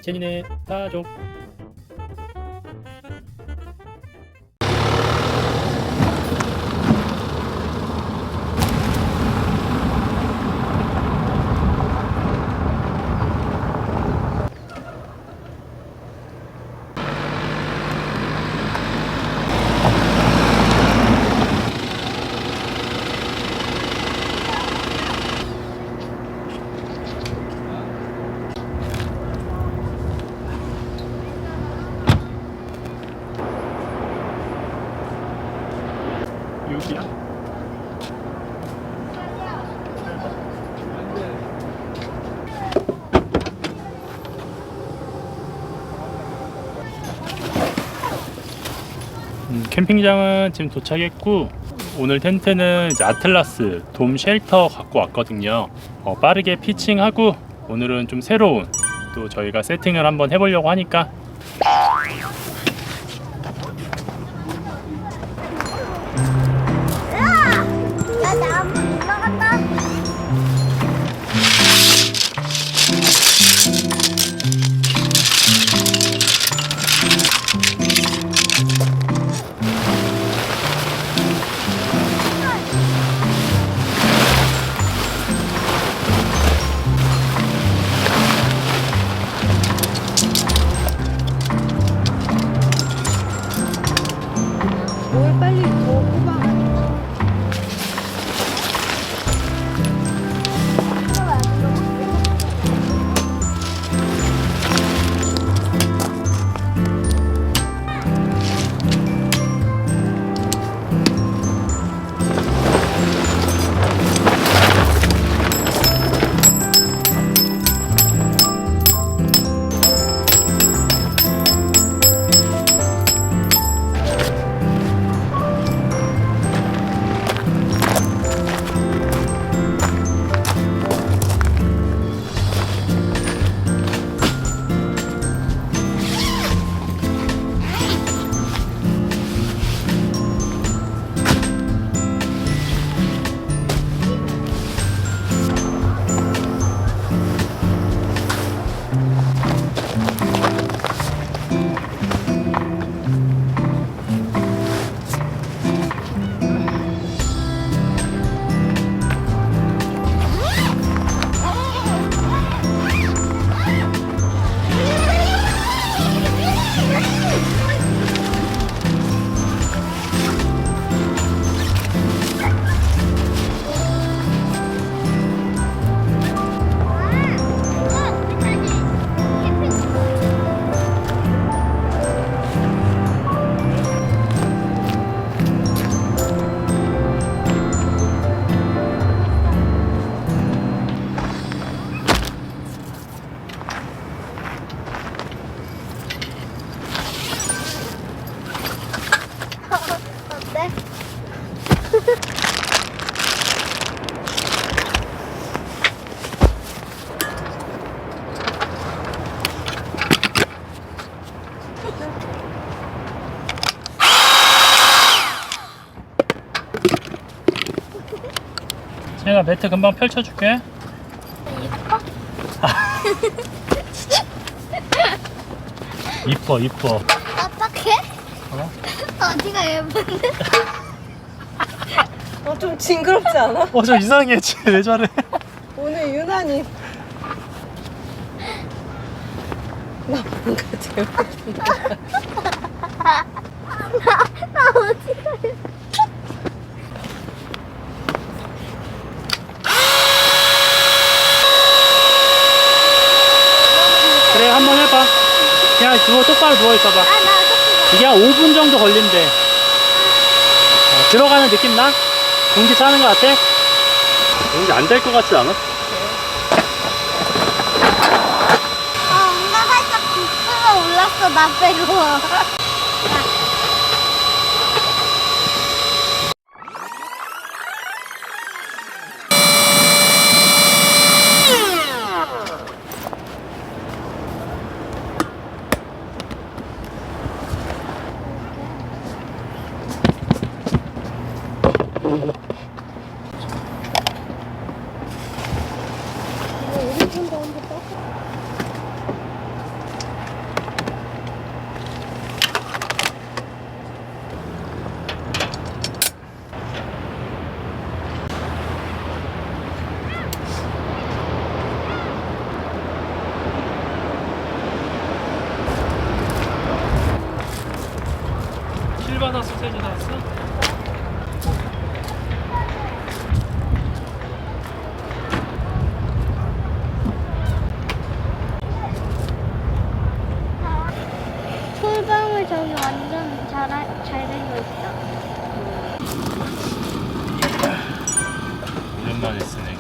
제니네 가족. 여기야? 캠핑장은 지금 도착했고, 오늘 텐트는 이제 아틀라스 돔 쉘터 갖고 왔거든요. 빠르게 피칭하고 오늘은 좀 새로운 또 저희가 세팅을 한번 해보려고 하니까 나 나무 올라갔다. 뭘 빨리 더 뽑아. 어때? 제가 매트 금방 펼쳐줄게. 이뻐? 이뻐. 어떡해? 어? 어디가 예쁜데? 좀 징그럽지 않아? 저 이상해. 쟤왜 저래? 오늘 유난히 나 뭔가 재밌다. 나 어디가 예뻐? 그래, 한번 해봐. 그냥 똑바로 누워있어봐. 나 어떡해? 이게 한 5분 정도 걸린대. 들어가는 느낌 나? 공기 차는 것 같아? 공기 안 될 것 같지 않아? 뭔가 살짝 부스가 올랐어, 나 빼고. 나왔어? 세주 나왔어? 풀방울 저기 완전 잘 된 거 있다. 오랜만에 쓰네.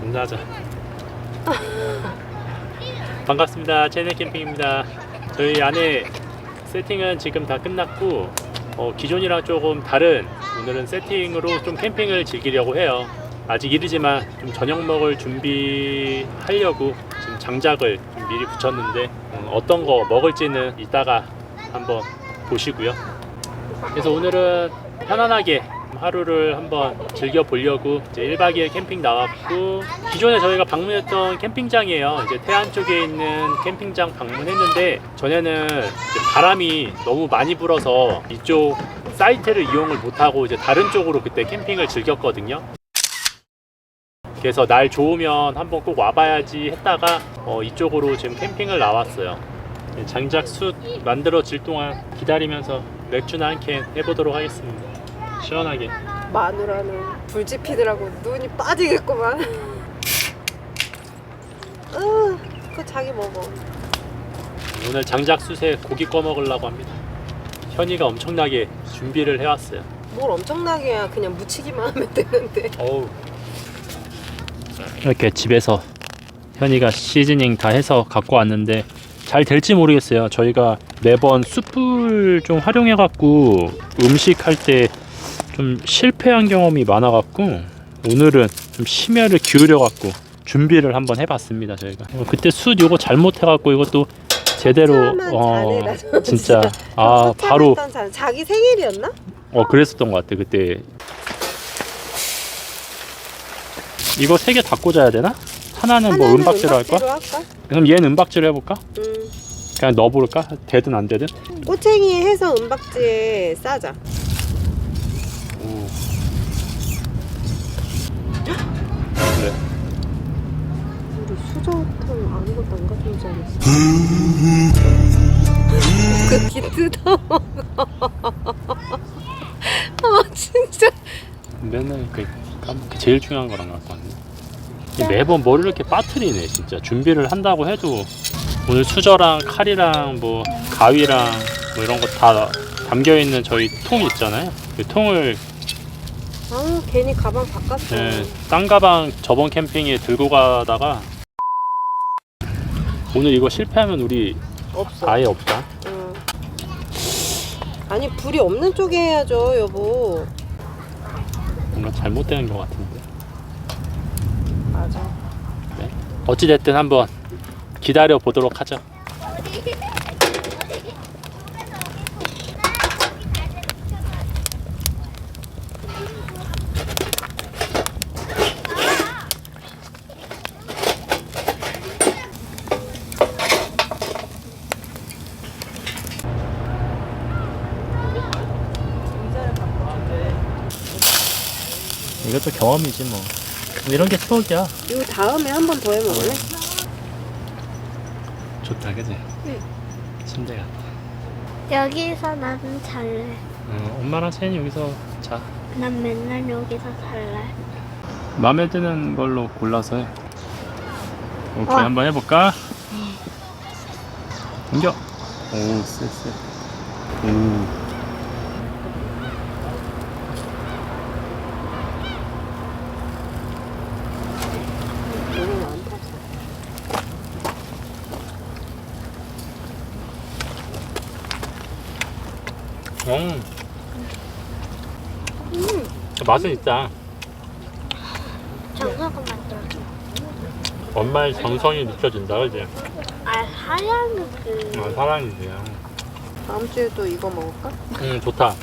인사하자. 반갑습니다. 채널 캠핑입니다. 저희 안에 세팅은 지금 다 끝났고 기존이랑 조금 다른 오늘은 세팅으로 좀 캠핑을 즐기려고 해요. 아직 이르지만 좀 저녁 먹을 준비하려고 지금 장작을 좀 미리 붙였는데 어떤 거 먹을지는 이따가 한번 보시고요. 그래서 오늘은 편안하게 하루를 한번 즐겨 보려고 이제 1박 2일 캠핑 나왔고, 기존에 저희가 방문했던 캠핑장이에요. 이제 태안 쪽에 있는 캠핑장 방문했는데 전에는 이제 바람이 너무 많이 불어서 이쪽 사이트를 이용을 못하고 이제 다른 쪽으로 그때 캠핑을 즐겼거든요. 그래서 날 좋으면 한번 꼭 와봐야지 했다가 이쪽으로 지금 캠핑을 나왔어요. 장작 숯 만들어질 동안 기다리면서 맥주나 한 캔 해보도록 하겠습니다. 시원하게. 마누라는 불 지피더라고. 눈이 빠지겠구만. 그거 자기 먹어. 오늘 장작 숯에 고기 꺼 먹으려고 합니다. 현이가 엄청나게 준비를 해왔어요. 뭘 엄청나게 해야 그냥 무치기만 하면 되는데. 어우. 이렇게 집에서 현이가 시즈닝 다 해서 갖고 왔는데 잘 될지 모르겠어요. 저희가 매번 숯불 좀 활용해 갖고 음식 할 때 좀 실패한 경험이 많아 갖고 오늘은 좀 심혈을 기울여 갖고 준비를 한번 해봤습니다. 저희가 그때 숯 요거 잘못해 갖고 이것도 제대로 진짜 바로 자기 생일이었나? 그랬었던 것 같아 그때. 이거 3개 다 꽂아야 되나? 하나는 뭐 은박지로 할까? 할까? 그럼 얘는 은박지로 해볼까? 그냥 넣어볼까? 되든 안 되든? 꼬챙이 해서 은박지에 싸자. 오. 그래. 우리 수저통 아무것도 안 가져오지 않았어? 그기 뜯어먹어. 진짜. 맨날 까먹게 제일 중요한 거랑 갖고 왔네. 매번 머리를 이렇게 빠뜨리네 진짜. 준비를 한다고 해도 오늘 수저랑 칼이랑 뭐 가위랑 뭐 이런 거 다 담겨있는 저희 통 있잖아요. 그 통을 괜히 가방 바꿨어. 딴 가방 저번 캠핑에 들고 가다가 오늘 이거 실패하면 우리 없어. 아예 없다. 아니 불이 없는 쪽에 해야죠 여보. 뭔가 잘못된 것 같은데. 맞아. 네. 어찌됐든 한번 기다려 보도록 하죠. 이것도 경험이지 뭐. 이런 게 추억이야. 이거 다음에 한 번 더 해먹을래? 좋다 그지? 응. 침대 같다. 여기서 나는 잘래. 엄마랑 채연이 여기서 자. 난 맨날 여기서 잘래. 마음에 드는 걸로 골라서 해. 오케이 한번 해볼까? 당겨. 오 쎄쎄. 오. 너무 많다. 맛은 있다. 정서가 만들어줘. 엄마의 정성이 느껴진다, 그지? 하얀 그. 사랑이지. 다음 주에 또 이거 먹을까? 좋다.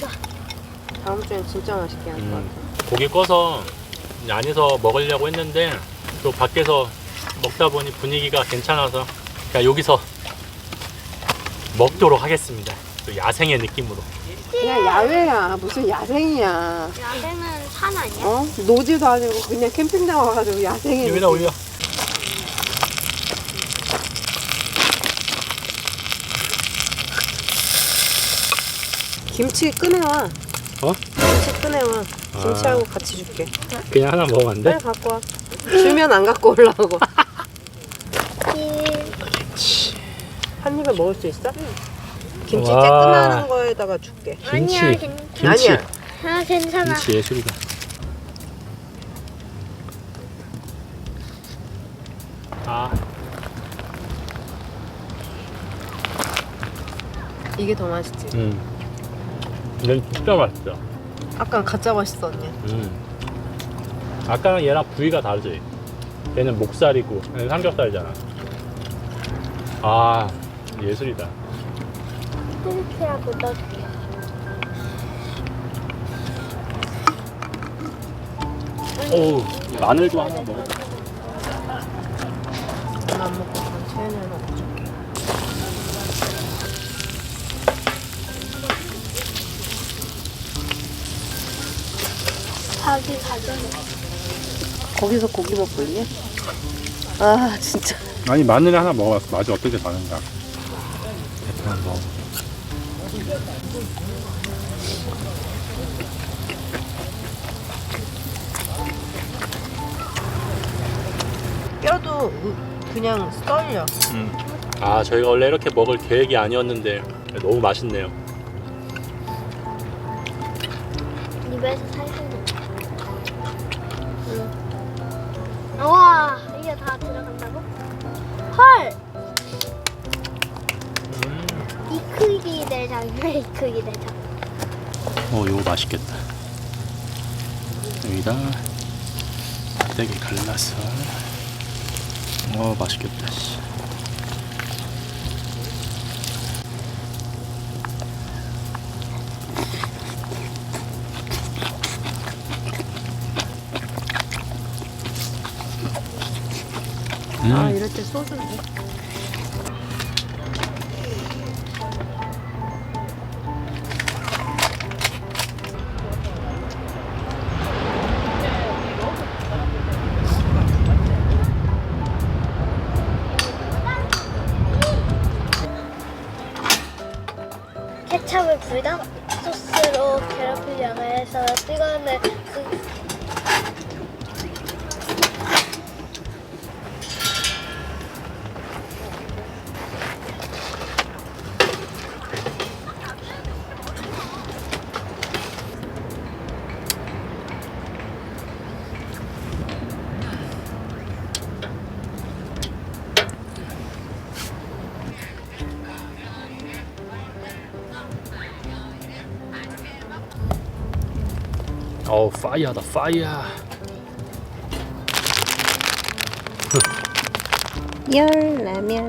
다음 주엔 진짜 맛있게 할 것 같아. 고기 꺼서 안에서 먹으려고 했는데 또 밖에서 먹다 보니 분위기가 괜찮아서 그냥 여기서 먹도록 하겠습니다. 또 야생의 느낌으로. 그냥 야외야. 무슨 야생이야. 야생은 산 아니야? 노지도 아니고 그냥 캠핑장 와가지고 야생이. 여기다 올려. 김치 꺼내와. 어? 김치 꺼내와. 김치하고 같이 줄게. 그냥 하나 먹으면 안 돼? 빨리 갖고 와. 주면 안 갖고 올라오고. 한 입에 먹을 수 있어? 김치 와. 쬐끄만한 거에다가 줄게. 김치. 아니야, 괜찮아. 김치. 아니야. 아, 괜찮아. 김치 예술이다. 아, 이게 더 맛있지. 얘는 진짜 맛있어. 아까 가짜 맛있었네. 아까랑 얘랑 부위가 다르지. 얘는 목살이고 얘는 삼겹살이잖아. 아, 예술이다. 김치하고 넣을게. 오, 마늘도 하나 먹어. 안 먹고 그럼 채연이랑 먹고 줄게. 자기 가져놓. 거기서 고기 먹고 있냐? 아 진짜. 아니, 마늘 하나 먹어봤어. 맛이 어떻게 다른가. 하나 먹어. 뼈도 그냥 썰려. 아, 저희가 원래 이렇게 먹을 계획이 아니었는데 너무 맛있네요. 입에서 살살 녹아. 우와, 이게 다 들어간다고? 헐! 이 크기 내장이야, 이 크기 내장. 이거 맛있겠다. 여기다 되게 갈라서. 맛있겠다. 씨. 아 이럴 때 소주인데. 케찹을 불닭 소스로 괴롭히려고 해서 찍어내 파이어다, 파이어. 열라면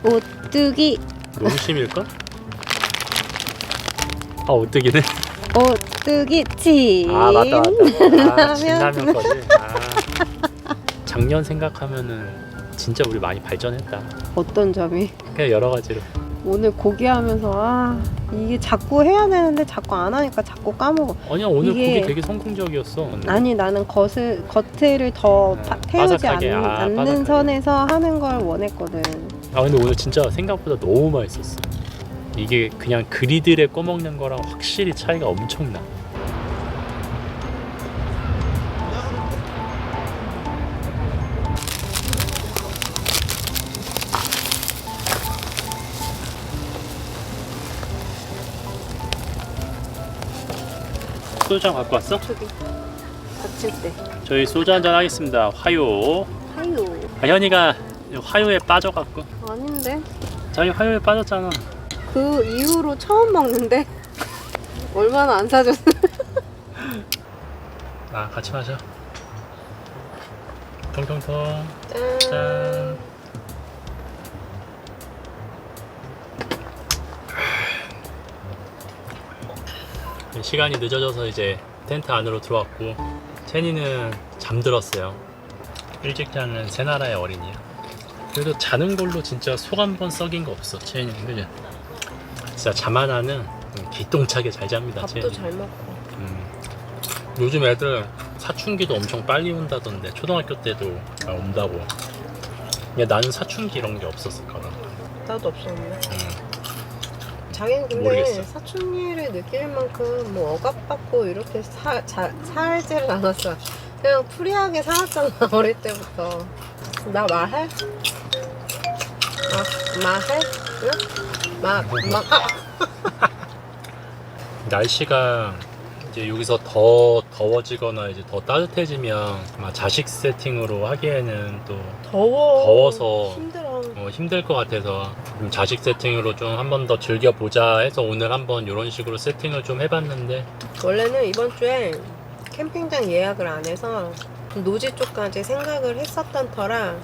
오뚜기. 농심일까? 아, 오뚜기네. 오뚜기 치. 아, 맞다. 아, 진라면. 진라면 거지. 아. 작년 생각하면은 진짜 우리 많이 발전했다. 어떤 점이? 그냥 여러 가지로. 오늘 고기 하면서 이게 자꾸 해야 되는데 자꾸 안 하니까 자꾸 까먹어. 아니야, 오늘 이게- 고기 되게 성공적이었어. 아니 나는 겉을 더 태우지 바삭하게. 않는 바삭하게. 선에서 하는 걸 원했거든. 아, 근데 오늘 진짜 생각보다 너무 맛있었어. 이게 그냥 그리들에 꺼먹는 거랑 확실히 차이가 엄청나. 소주 한 갖고 왔어? 저기 다칠 때. 저희 소주 한잔 하겠습니다. 화요. 하유. 아, 현이가 화요에 빠져갖고. 아닌데. 자기 화요에 빠졌잖아. 그 이후로 처음 먹는데 얼마나 안 사줬어. 아, 같이 마셔. 통통통. 짠. 짠. 시간이 늦어져서 이제 텐트 안으로 들어왔고, 채니는 잠들었어요. 일찍 자는 새 나라의 어린이야. 그래도 자는 걸로 진짜 속 한 번 썩인 거 없어, 채니는. 그지? 진짜 잠 하나는 기똥차게 잘 잡니다. 밥도 채니. 잘 먹고. 요즘 애들 사춘기도 엄청 빨리 온다던데, 초등학교 때도 온다고. 야, 나는 사춘기 이런 게 없었거든. 나도 없었는데. 자기는 근데 모르겠어. 사춘기를 느낄 만큼 뭐 억압받고 이렇게 살지를 않았어. 그냥 프리하게 살았잖아 어릴 때부터. 나 말해? 말해? 응? 날씨가 이제 여기서 더 더워지거나 이제 더 따뜻해지면 아마 자식 세팅으로 하기에는 또 더워서 힘들어. 힘들 것 같아서 좀 자식 세팅으로 좀 한 번 더 즐겨보자 해서 오늘 한번 이런 식으로 세팅을 좀 해봤는데 원래는 이번 주에 캠핑장 예약을 안 해서 노지 쪽까지 생각을 했었던 터라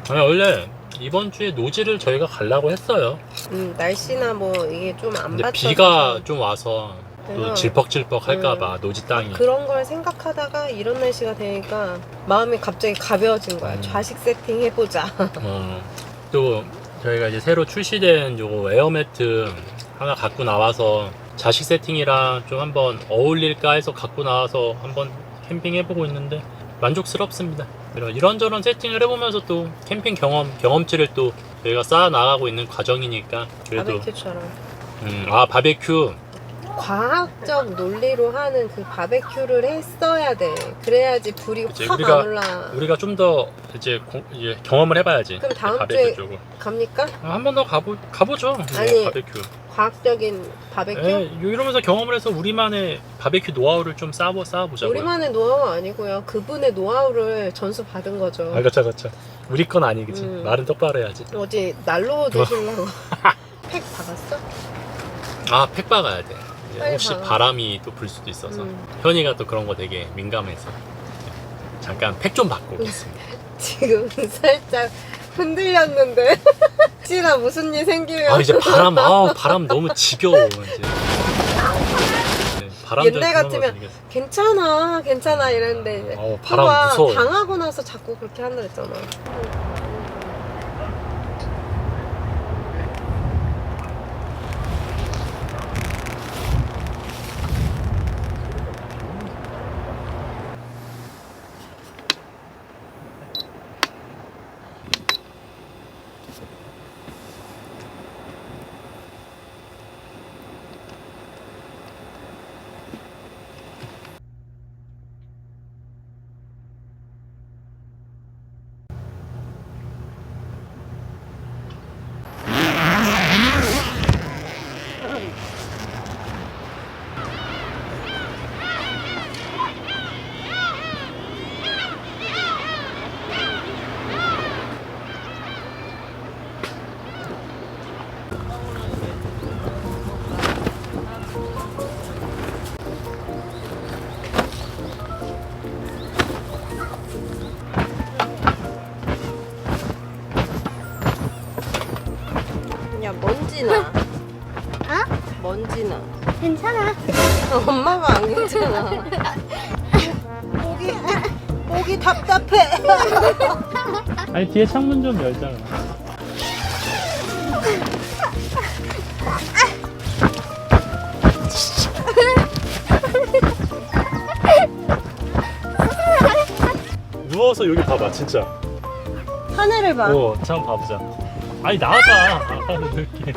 아니, 원래 이번 주에 노지를 저희가 가려고 했어요. 날씨나 뭐 이게 좀 안 근데 받쳐서 비가 좀 와서 또 그래서 질퍽질퍽 할까봐 노지 땅이. 그런 걸 생각하다가 이런 날씨가 되니까 마음이 갑자기 가벼워진 거야. 좌식 세팅 해보자. 또 저희가 이제 새로 출시된 요거 에어매트 하나 갖고 나와서 자식 세팅이랑 좀 한번 어울릴까 해서 갖고 나와서 한번 캠핑 해보고 있는데 만족스럽습니다. 이런저런 세팅을 해보면서 또 캠핑 경험치를 또 저희가 쌓아 나가고 있는 과정이니까 그래도 바베큐처럼 바베큐 과학적 논리로 하는 그 바베큐를 했어야 돼. 그래야지 불이 그치, 확 안 올라. 우리가 좀 더 이제 경험을 해봐야지. 그럼 다음 바베큐 주에 쪽을 갑니까? 한 번 더 가보죠. 아니, 바베큐. 과학적인 바베큐? 이러면서 경험을 해서 우리만의 바베큐 노하우를 좀 쌓아보자고요. 우리만의 노하우 아니고요. 그분의 노하우를 전수 받은 거죠. 그쵸. 우리 건 아니겠지. 말은 똑바로 해야지. 어디 난로 드시려고 팩 박았어? 팩 박아야 돼. 이제 빨리 혹시 박아. 바람이 또 불 수도 있어서. 현이가 또 그런 거 되게 민감해서. 잠깐 팩 좀 바꿔 오겠습니다. 지금 살짝 흔들렸는데 혹시나 무슨 일 생기면 이제 바람 너무 지겨워 이제. 네, 바람 옛날 같으면 괜찮아 이랬는데 이제 바람 봐봐, 무서워. 당하고 나서 자꾸 그렇게 한다 했잖아. 야 먼지나. 먼지나. 괜찮아. 엄마가 안 괜찮아. 목이 답답해. 아니 뒤에 창문 좀 열잖아. 누워서 여기 봐봐 진짜. 하늘을 봐. 잠깐 봐보자. 아니 나와봐. 아빠는 이렇게.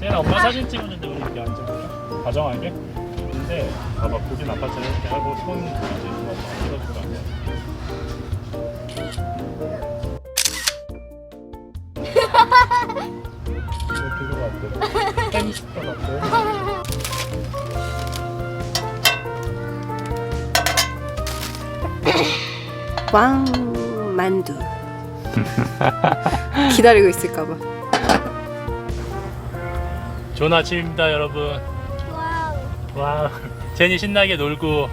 쟤는 엄마 사진 찍었는데 우리 이렇게 앉아볼까? 다정하게? 근데 봐봐 보긴 아빠처럼 이렇게 하고 손 이렇게 찍어줄 거 아니야? 그거 같아. 햄스터 같아. 왕 만두. 기다리고 있을까봐. 좋은 아침입니다 여러분. 와, 제니 신나게 놀고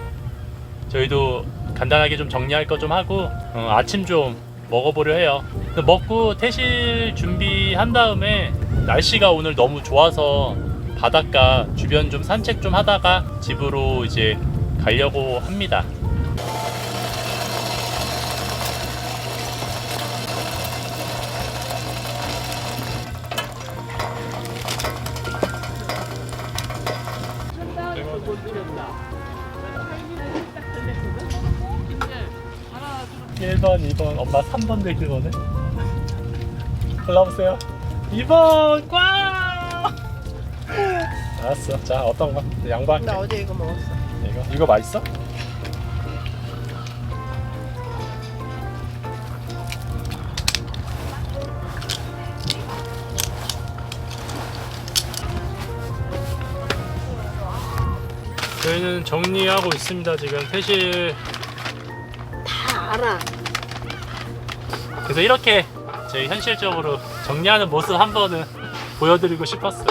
저희도 간단하게 좀 정리할 거 좀 하고 아침 좀 먹어보려 해요. 먹고 퇴실 준비한 다음에 날씨가 오늘 너무 좋아서 바닷가 주변 좀 산책 좀 하다가 집으로 이제 가려고 합니다. (1번) (2번) 엄마 (3번) 되길 원해? 골라보세요. 2번 꽝. 알았어. 자, 어떤 거? 양보할게. 나 어제 이거 먹었어. 이거 맛있어? 저희는 정리하고 있습니다. 지금 퇴실. 다 알아. 그래서 이렇게 저희 현실적으로 정리하는 모습 한 번은 보여드리고 싶었어.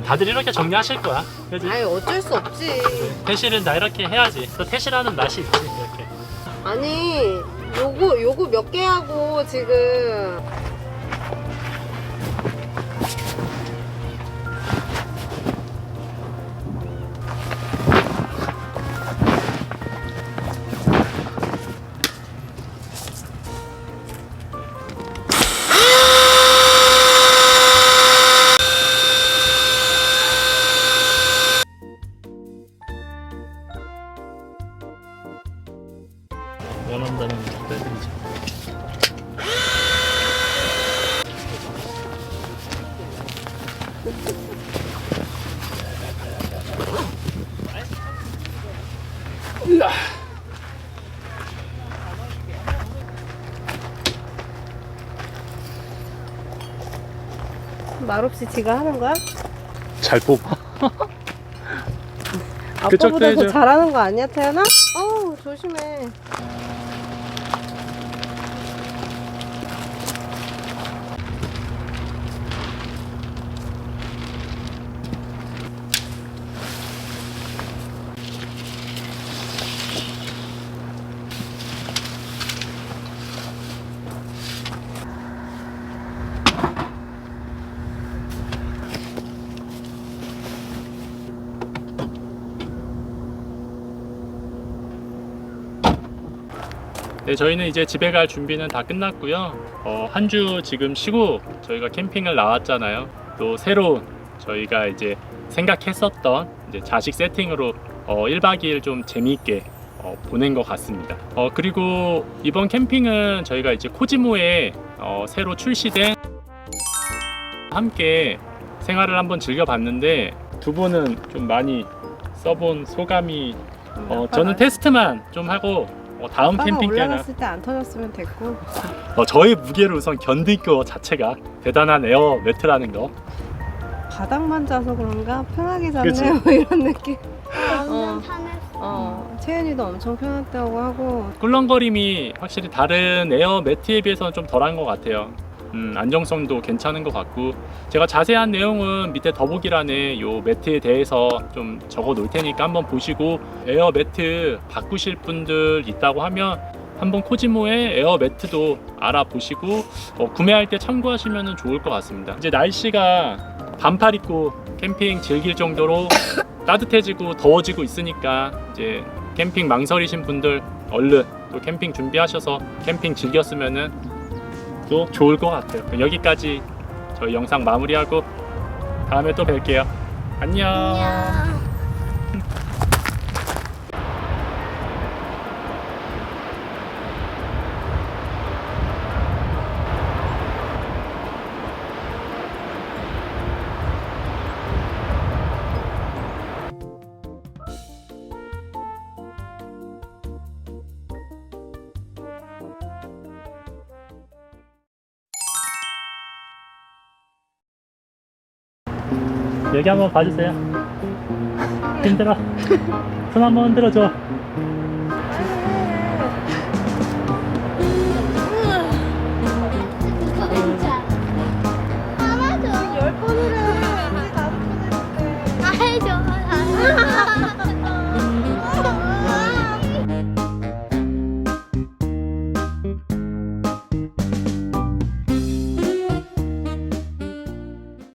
다들 이렇게 정리하실 거야. 그지? 아니 어쩔 수 없지. 퇴실은 다 이렇게 해야지. 또 퇴실하는 맛이 있지. 이렇게. 아니 요거 몇 개 하고 지금 원한다는 거 빼드리죠. 말없이 지가 하는 거야? 잘 뽑아. 그쪽도 아빠보다 더 해줘. 잘하는 거 아니야 태연아? 어우 조심해. 네, 저희는 이제 집에 갈 준비는 다 끝났고요. 한 주 지금 쉬고 저희가 캠핑을 나왔잖아요. 또 새로운 저희가 이제 생각했었던 이제 자식 세팅으로 1박 2일 좀 재미있게 보낸 것 같습니다. 그리고 이번 캠핑은 저희가 이제 코지모에 새로 출시된 함께 생활을 한번 즐겨봤는데 두 분은 좀 많이 써본 소감이 저는 테스트만 좀 하고 다음 아빠가 캠핑 때나 올라갔을 때 안 터졌으면 됐고 저의 무게를 우선 견딜 거 자체가 대단한 에어 매트라는 거. 바닥만 자서 그런가 편하게 그치? 잤네 뭐 이런 느낌. 완전 편했어. 채연이도 엄청 편했다고 하고 꿀렁거림이 확실히 다른 에어 매트에 비해서는 좀 덜한 것 같아요. 안정성도 괜찮은 것 같고, 제가 자세한 내용은 밑에 더보기란에 요 매트에 대해서 좀 적어 놓을 테니까 한번 보시고, 에어 매트 바꾸실 분들 있다고 하면 한번 코지모의 에어 매트도 알아보시고 구매할 때 참고하시면 좋을 것 같습니다. 이제 날씨가 반팔 입고 캠핑 즐길 정도로 따뜻해지고 더워지고 있으니까 이제 캠핑 망설이신 분들 얼른 또 캠핑 준비하셔서 캠핑 즐겼으면은 또 좋을 것 같아요. 여기까지 저희 영상 마무리하고 다음에 또 뵐게요. 안녕. 안녕. 여기 한번 봐주세요. 힘들어. 손 한번 흔들어줘.